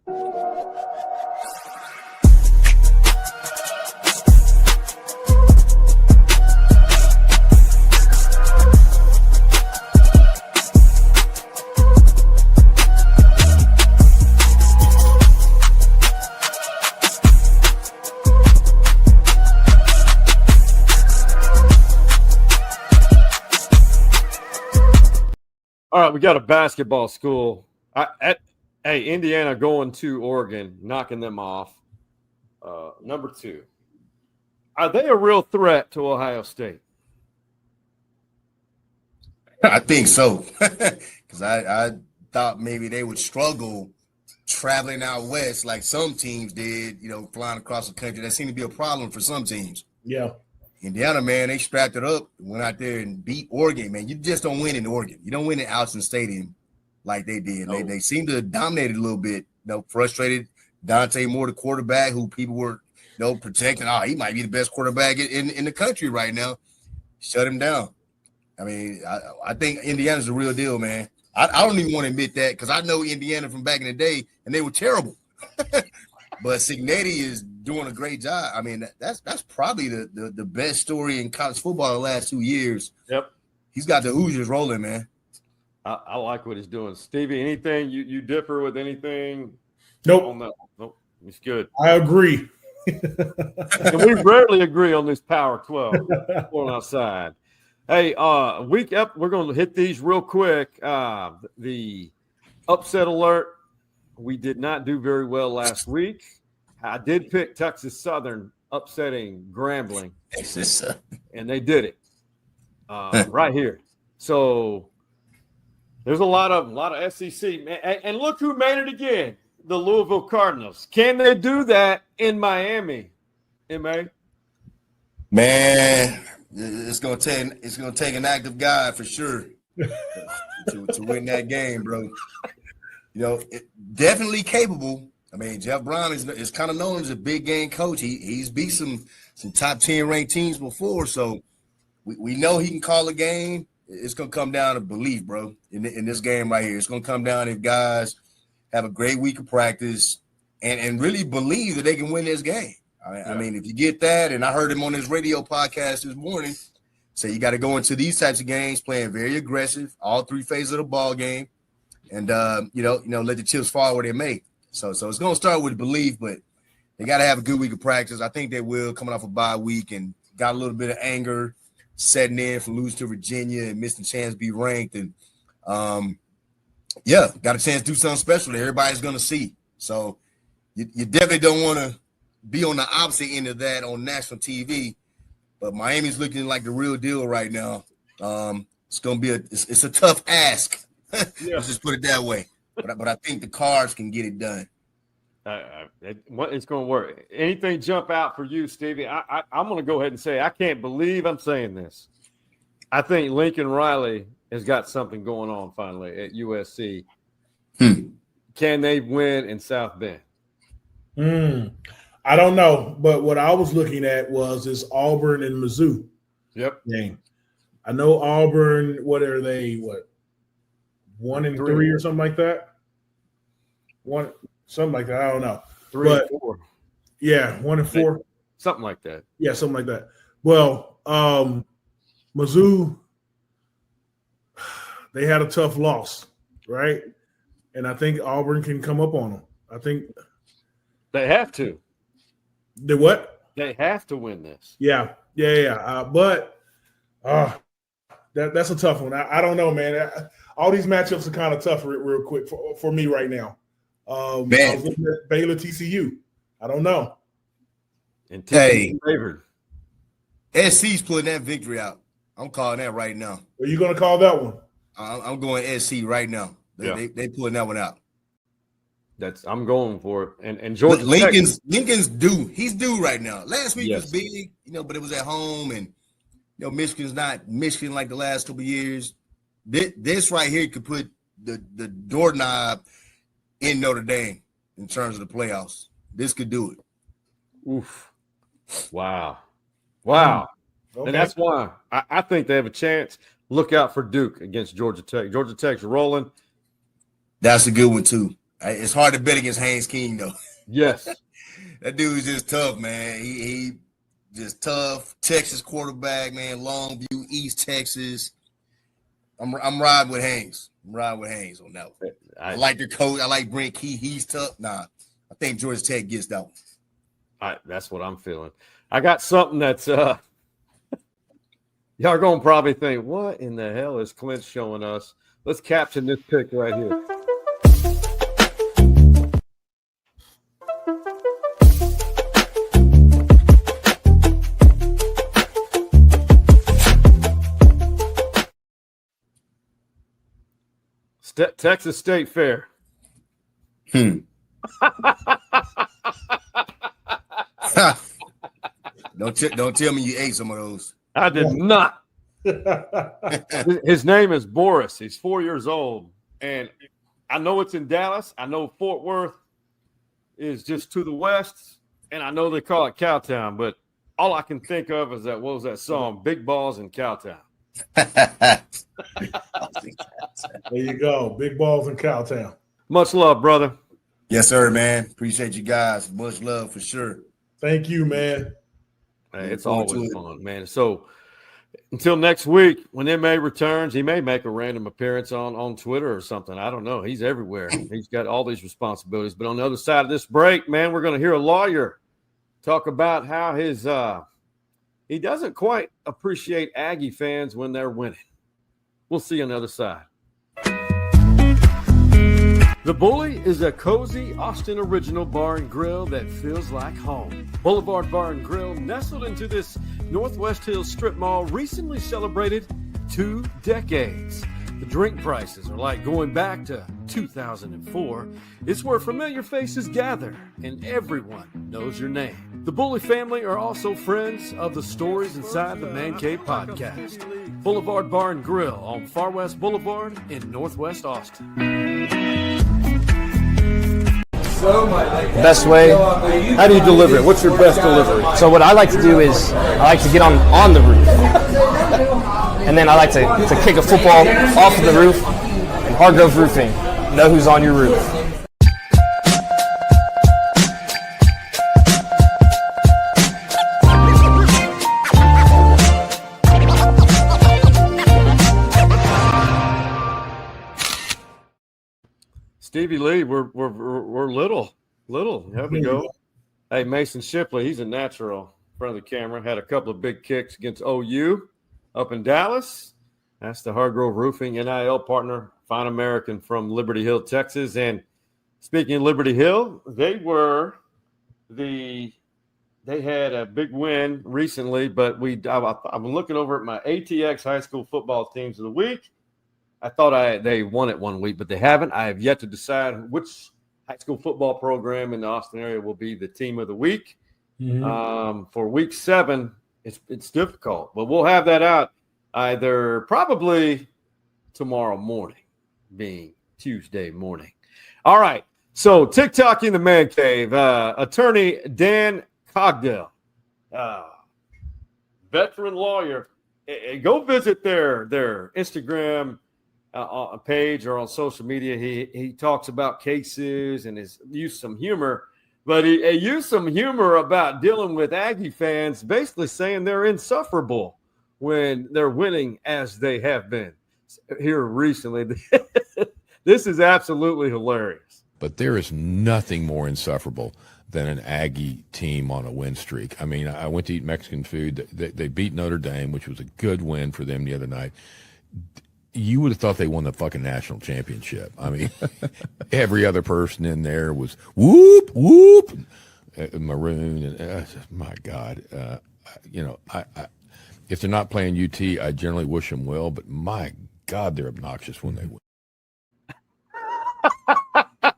Speaker 2: All right, we got a basketball school. Indiana going to Oregon, knocking them off. Number 2. Are they a real threat to Ohio State?
Speaker 7: I think so, because I thought maybe they would struggle traveling out west like some teams did, flying across the country. That seemed to be a problem for some teams.
Speaker 3: Yeah.
Speaker 7: Indiana, man, they strapped it up, went out there and beat Oregon, man. You just don't win in Oregon. You don't win in Austin Stadium like they did. No. They seemed to dominate it a little bit, frustrated Dante Moore, the quarterback, who people were protecting. Oh, he might be the best quarterback in the country right now. Shut him down. I mean, I think Indiana's the real deal, man. I don't even want to admit that because I know Indiana from back in the day, and they were terrible. But Cignetti is doing a great job. I mean, that's probably the best story in college football in the last 2 years.
Speaker 2: Yep.
Speaker 7: He's got the Hoosiers rolling, man.
Speaker 2: I like what he's doing. Stevie, anything you differ with anything?
Speaker 3: Nope.
Speaker 2: Nope. It's good.
Speaker 3: I agree.
Speaker 2: And we rarely agree on this Power 12 on our side. Hey, week up, we're going to hit these real quick. The upset alert. We did not do very well last week. I did pick Texas Southern upsetting Grambling, and they did it right here. So there's a lot of SEC, and look who made it again. The Louisville Cardinals. Can they do that in Miami? M.A.?
Speaker 7: Man, it's gonna take an active guy for sure to win that game, bro. Definitely capable. I mean, Jeff Brown is kind of known as a big game coach. He's beat some top 10 ranked teams before, so we know he can call a game. It's gonna come down to belief, bro. In this game right here, it's gonna come down if guys have a great week of practice and really believe that they can win this game. I mean, if you get that, and I heard him on his radio podcast this morning say you got to go into these types of games playing very aggressive, all three phases of the ball game, and let the chips fall where they may. So it's going to start with belief, but they got to have a good week of practice. I think they will, coming off a bye week, and got a little bit of anger setting in from losing to Virginia and missing the chance to be ranked, and got a chance to do something special that everybody's going to see. So you definitely don't want to be on the opposite end of that on national TV, but Miami's looking like the real deal right now. It's going to be it's a tough ask. Let's just put it that way. But I think the Cards can get it done.
Speaker 2: It's going to work. Anything jump out for you, Stevie? I'm going to go ahead and say I can't believe I'm saying this. I think Lincoln Riley has got something going on finally at USC. Can they win in South Bend?
Speaker 3: I don't know, but what I was looking at was this Auburn and Mizzou game. I know Auburn, what are they, 1-3 or something like that? Something like that. I don't know.
Speaker 2: 3-4.
Speaker 3: Yeah, 1-4.
Speaker 2: Something like that.
Speaker 3: Yeah, something like that. Well, Mizzou, they had a tough loss, right? And I think Auburn can come up on them. I think
Speaker 2: they have to.
Speaker 3: They what?
Speaker 2: They have to win this.
Speaker 3: Yeah. But that's a tough one. I don't know, man. All these matchups are kind of tough real quick for me right now. I was looking at Baylor TCU. I don't know.
Speaker 2: And TCU favored.
Speaker 7: SC's pulling that victory out. I'm calling that right now.
Speaker 3: Are you going to call that one?
Speaker 7: I'm going SC right now. They pulling that one out.
Speaker 2: I'm going for it. And Georgia
Speaker 7: Lincoln's due. He's due right now. Last week was big, but it was at home, and Michigan's not Michigan like the last couple of years. This right here could put the doorknob in Notre Dame in terms of the playoffs. This could do it.
Speaker 2: Oof. Wow. Okay. And that's why I think they have a chance. Look out for Duke against Georgia Tech. Georgia Tech's rolling.
Speaker 7: That's a good one, too. It's hard to bet against Haynes King, though.
Speaker 2: Yes.
Speaker 7: That dude's just tough, man. He just tough. Texas quarterback, man. Longview, East Texas. I'm riding with Haynes. I'm riding with Haynes on that one. I like their coach. I like Brent Key. He's tough. Nah, I think Georgia Tech gets that one.
Speaker 2: That's what I'm feeling. I got something that's y'all going to probably think, what in the hell is Clynch showing us? Let's caption this pick right here. Texas State Fair.
Speaker 7: Don't tell me you ate some of those.
Speaker 2: I did not. His name is Boris. He's 4 years old. And I know it's in Dallas. I know Fort Worth. is just to the west, and I know they call it Cowtown, but all I can think of is that, what was that song, Big Balls in Cowtown.
Speaker 3: There you go. Big balls in Cowtown.
Speaker 2: Much love, brother.
Speaker 7: Yes, sir, man. Appreciate you guys. Much love for sure.
Speaker 3: Thank you, man.
Speaker 2: Hey, it's always fun, man. So until next week, when MA returns, he may make a random appearance on Twitter or something. I don't know. He's everywhere. He's got all these responsibilities. But on the other side of this break, man, we're going to hear a lawyer talk about how his he doesn't quite appreciate Aggie fans when they're winning. We'll see you on the other side. The Bully is a cozy Austin original bar and grill that feels like home. Boulevard Bar and Grill, nestled into this Northwest Hills strip mall, recently celebrated 2 decades. The drink prices are like going back to 2004. It's where familiar faces gather and everyone knows your name. The Bully family are also friends of the Stories Inside the Man Cave podcast. Boulevard Bar and Grill on Far West Boulevard in Northwest Austin.
Speaker 10: Best way.
Speaker 2: How do you deliver it? What's your best delivery?
Speaker 10: So what I like to do is I like to get on the roof, and then I like to kick a football off of the roof. And Hargrove Roofing, know who's on your roof.
Speaker 2: Stevie Lee, we're little. There we go. Hey, Mason Shipley, he's a natural in front of the camera. Had a couple of big kicks against OU up in Dallas. That's the Hargrove Roofing NIL partner, fine American from Liberty Hill, Texas. And speaking of Liberty Hill, they had a big win recently, but I've been looking over at my ATX high school football teams of the week. I thought they won it one week, but they haven't. I have yet to decide which high school football program in the Austin area will be the team of the week. Mm-hmm. For week 7, it's difficult, but we'll have that out either probably tomorrow morning, being Tuesday morning. All right, so TikTok in the Man Cave, attorney Dan Cogdell, veteran lawyer. Go visit their Instagram page or on social media. He talks about cases and has used some humor, but he used some humor about dealing with Aggie fans, basically saying they're insufferable when they're winning as they have been here recently. This is absolutely hilarious.
Speaker 11: But there is nothing more insufferable than an Aggie team on a win streak. I mean, I went to eat Mexican food. They beat Notre Dame, which was a good win for them the other night. You would have thought they won the fucking national championship. I mean, every other person in there was whoop, whoop, maroon. And my God, I if they're not playing UT, I generally wish them well, but my God, they're obnoxious when they win.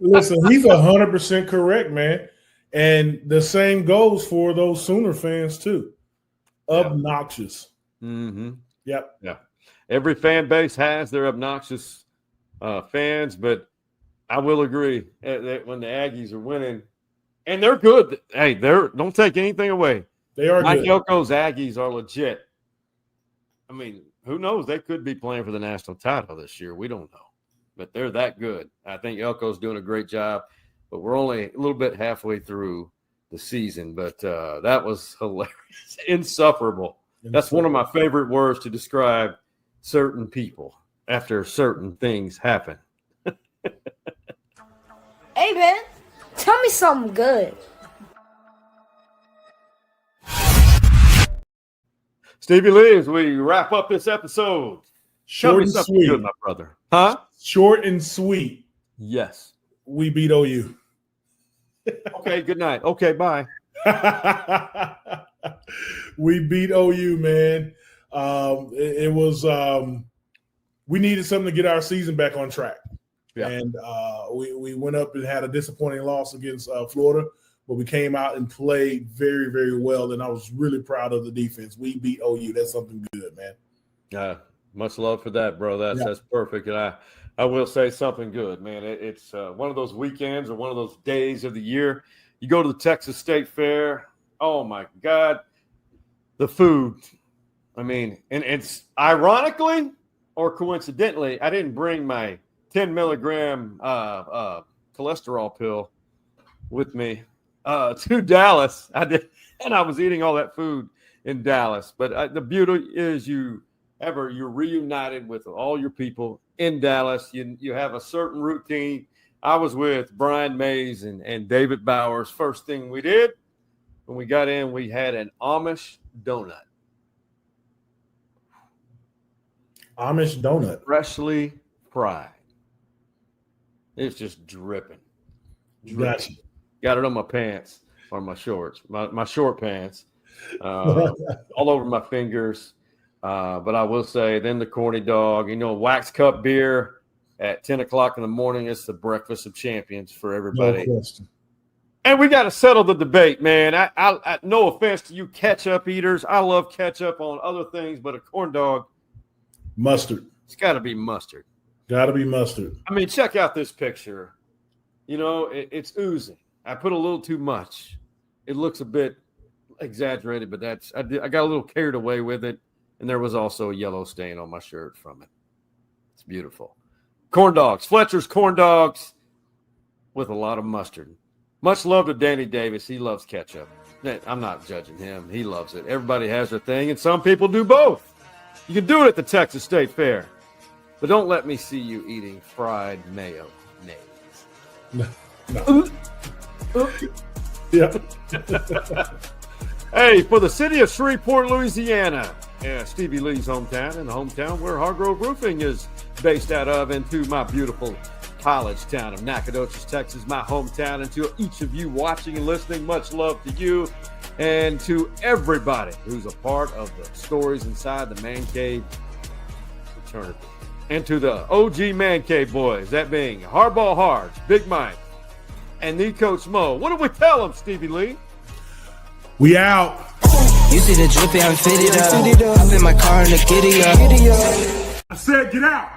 Speaker 3: Listen, he's 100% correct, man. And the same goes for those Sooner fans, too. Obnoxious.
Speaker 2: Mm-hmm.
Speaker 3: Yep.
Speaker 2: Yeah. Every fan base has their obnoxious fans, but I will agree that when the Aggies are winning, and they're good. Hey, don't take anything away.
Speaker 3: They are
Speaker 2: Mike
Speaker 3: good.
Speaker 2: Elko's Aggies are legit. I mean, who knows? They could be playing for the national title this year. We don't know. But they're that good. I think Elko's doing a great job, but we're only a little bit halfway through the season. But that was hilarious. Insufferable. That's one of my favorite words to describe certain people after certain things happen.
Speaker 12: Hey, man, tell me something good.
Speaker 2: Stevie Lee, as we wrap up this episode,
Speaker 3: Short and sweet.
Speaker 2: Good, my brother. Huh?
Speaker 3: Short and sweet.
Speaker 2: Yes.
Speaker 3: We beat OU.
Speaker 2: Okay, good night. Okay, bye.
Speaker 3: We beat OU, man. It was we needed something to get our season back on track. Yeah. And we went up and had a disappointing loss against Florida, but we came out and played very, very well, and I was really proud of the defense. We beat OU. That's something good, man.
Speaker 2: Much love for that, bro. That's perfect. And I will say something good, man. It's one of those weekends or one of those days of the year. You go to the Texas State Fair. Oh, my God. The food. I mean, and it's ironically or coincidentally, I didn't bring my 10 milligram cholesterol pill with me to Dallas. I did, and I was eating all that food in Dallas. But the beauty is you're reunited with all your people in Dallas. You have a certain routine. I was with Brian Mays and David Bowers. First thing we did when we got in, we had an Amish donut.
Speaker 3: Amish donut.
Speaker 2: Freshly fried. It's just dripping.
Speaker 3: Gotcha.
Speaker 2: Got it on my pants or my shorts, my short pants, all over my fingers. But I will say, then the corny dog, wax cup beer at 10 o'clock in the morning. It's the breakfast of champions for everybody.
Speaker 3: No question.
Speaker 2: And we got to settle the debate, man. I no offense to you ketchup eaters. I love ketchup on other things, but a corn dog.
Speaker 3: Mustard.
Speaker 2: It's got to be mustard.
Speaker 3: Got to be mustard.
Speaker 2: I mean, check out this picture. It's oozing. I put a little too much. It looks a bit exaggerated, but I got a little carried away with it. And there was also a yellow stain on my shirt from it. It's beautiful. Corn dogs. Fletcher's corn dogs with a lot of mustard. Much love to Danny Davis. He loves ketchup. I'm not judging him. He loves it. Everybody has their thing, and some people do both. You can do it at the Texas State Fair. But don't let me see you eating fried mayonnaise.
Speaker 3: No. Yeah.
Speaker 2: Hey, for the city of Shreveport, Louisiana, Stevie Lee's hometown, and the hometown where Hargrove Roofing is based out of, and to my beautiful college town of Nacogdoches, Texas, my hometown, and to each of you watching and listening, much love to you, and to everybody who's a part of the stories inside the Man Cave fraternity. And to the OG Man Cave boys, that being Hardball Hards, Big Mike, and the Coach Mo. What do we tell them, Stevie Lee?
Speaker 3: We out.
Speaker 13: You see the drippy, I'm fitted up. Hop in my car and the giddy up.
Speaker 3: I said get out.